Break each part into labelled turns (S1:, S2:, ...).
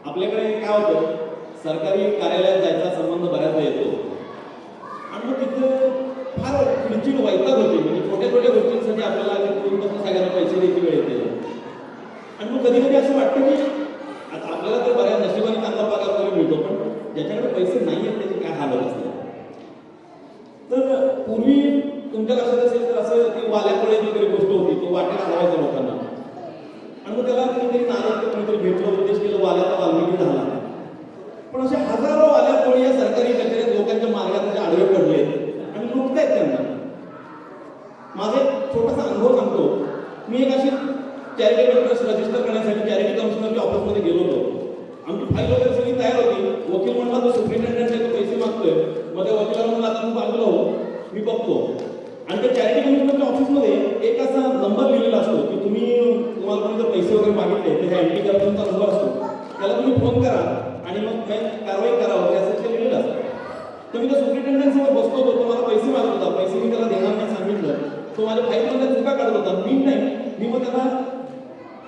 S1: आपल्याकडे काय होतं, सरकारी कार्यालयात जायचा संबंध बऱ्याचदा येतो आणि मग तिथं फार चिडचिड वैताग होते. म्हणजे छोट्या छोट्या गोष्टींसाठी आपल्याला सगळ्यांना पैसे द्यायची वेळ येते. आणि मग कधी कधी असं वाटतं की आता आपल्याला तर बऱ्याच नशिबाने चांगला पगार वगैरे मिळतो, पण ज्याच्याकडे पैसे नाही आहेत त्याची काय हालत असते. तर पूर्वी तुमच्या लक्षात असेल तर असं ती वाल्याकडे वगैरे गोष्ट होती, तो वाटेत घालवायचा लोकांना आणि मग त्याला कोणीतरी नारळ कोणीतरी भेटलं, उपदेश केलं, वाल्याचा वाल्मिकी झाला. पण असे हजारो वाल्या कोळी या सरकारी कचेऱ्यात लोकांच्या मार्गात आडवे पडले आणि लुटतायत त्यांना. माझा एक छोटासा अनुभव सांगतो. मी एक अशी चॅरिटेबल ट्रस्ट रजिस्टर करण्यासाठी चॅरिटी कमिशनरच्या ऑफिसमध्ये गेलो होतो. आमची फाईल वगैरे सगळी तयार होती. वकील म्हणला तो सुप्रिंटेंडंट आहे, तो पैसे मागतोय. मग त्या वकिलाला म्हणलं आता मी बाजूला हो, मी बघतो. आणि त्या चॅरिटी कमिशनरच्या ऑफिसमध्ये एक असा नंबर लिहिलेला असतो की तुम्हाला कोणी जर पैसे वगैरे मागितले त्याच्या अँटी करप्शनचा नंबर असतो, त्याला तुम्ही फोन करा आणि मग कारवाई करा वगैरे असं ते लिहिलेलं असतं. तर मी त्या सुप्रिंटेंडंटसमोर बसतो होतो, तो मला पैसे मागत होता. पैसे मी त्याला देणार नाही सांगितलं. तो माझ्या फाईलमधल्या चुका काढत होता. मी मग त्याला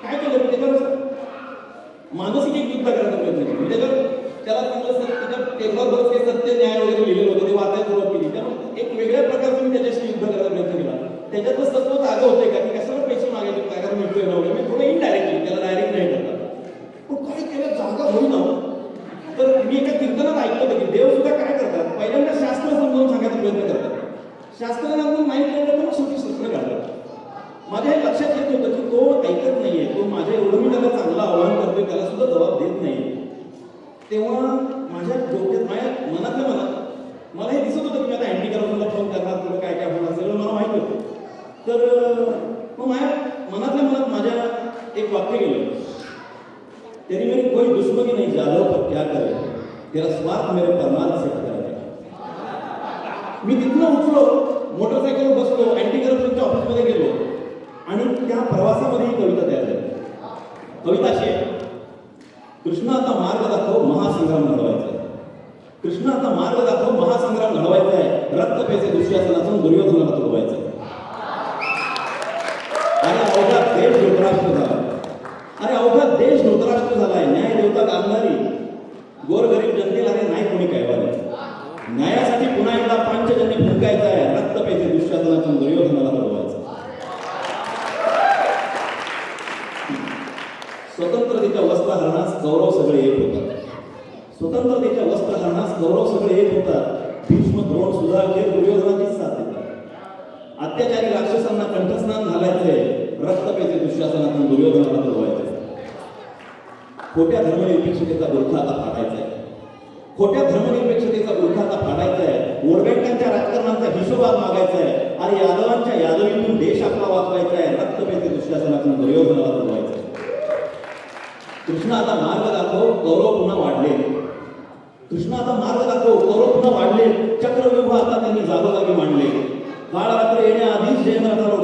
S1: काय केलं, मी त्याच्यावर मानसिक एक युद्ध करायचा प्रयत्न केला. त्याला चांगलं त्याच्या टेबलावर बरंच काही सत्य न्याय वगैरे लिहिलेलं होतं, ते वाचायला सुरुवात केली. त्यामुळे एक वेगळ्या प्रकारचं मी त्याच्याशी युद्ध करायचा प्रयत्न केला. त्याच्यातच तत्व जागा होते का की कशाला पैसे मागायचे, पगार मिळतोय ना वगैरे. मी थोडं इनडायरेक्टली, त्याला डायरेक्ट नाही करतात. पण काय केलं, जागा होईना. तर मी एका कीर्तनात ऐकलं होतं की देव सुद्धा काय करतात, पहिल्यांदा शास्त्र समजावून सांगायचा प्रयत्न करतात. शास्त्राला नाही कळलं तर मग शेवटी शस्त्र काढतात. माझ्या हे लक्षात येत होतं की तो ऐकत नाहीये, तो माझ्या एवढं मी त्याला चांगलं आव्हान करतोय, त्याला सुद्धा जबाब देत नाही. तेव्हा माझ्या डोक्यात, माझ्या मनातल्या मनात मला हे दिसत होतं की मी आता अँटी करप्शनला फोन करणार, तुला काय काय होणार सगळं मला माहिती होतं. तर मग माझ्या मनातल्या मनात माझ्या एक वाक्य गेलं, तेरी मेरी कोई दुश्मनी नहीं जादव पर क्या करे, तेरा स्वार्थ मेरे परमार्थ से करेगा. मी तिथनं उठलो, मोटरसायकलवर बसलो, अँटी करप्शनच्या ऑफिसमध्ये गेलो आणि त्या प्रवासामध्ये ही कविता तयार झाली. कविता अशी आहे, कृष्ण आता मार्ग दाखव, महासंग्राम घडवायचा आहे. कृष्ण आता मार्ग दाखव, महासंग्राम घडवायचा आहे. रक्त पेचे दुःशासनातून दुर्योधनाला तुडवायचं आहे. अरे अवघा देश धृतराष्ट्र झाला, अरे अवघा देश धृतराष्ट्र झालाय. न्याय देवता गांधारी, गोरगरीब जनतेला अरे नाही कोणी कळवाले. न्यायासाठी पुन्हा एकदा पांचजन्य फुंकायचा आहे. रक्त पेचे दुःशासनातून दुर्योधनाला तुडवायचं. स्वतंत्रतेच्या वस्त्रहरणास गौरव सगळे येत होतात. स्वतंत्रतेच्या वस्त्रहरणास गौरव सगळे येत होतात. भीष्म द्रोण सुद्धा अखेर दुर्योधनाचीच साथ देतात. अत्याचारी राक्षसांना कंठस्नान घालायचंय. रक्तपेचे दुःशासनातून दुर्योधनाला तुडवायचंय. खोट्या धर्मनिरपेक्षतेचा बुरखा आता फाडायचा आहे. खोट्या धर्मनिरपेक्षतेचा बुरखा आता फाडायचा आहे. वोट बँकांच्या राजकारणाचा हिशोबात मागायचा आहे. आणि यादवांच्या यादवीतून देश आपला वाचवायचा आहे. रक्तपेचे दुःशासनातून दुर्योधनाला तुडवायचं आहे. कृष्ण आता मार्ग दाखव, कौरव पुन्हा वाढले. कृष्ण आता मार्ग दाखव, कौरव पुन्हा वाढले. चक्रव्यूह आता त्यांनी जागोजागी मांडले. काळ रात्र येण्याआधीच जयद्रथाला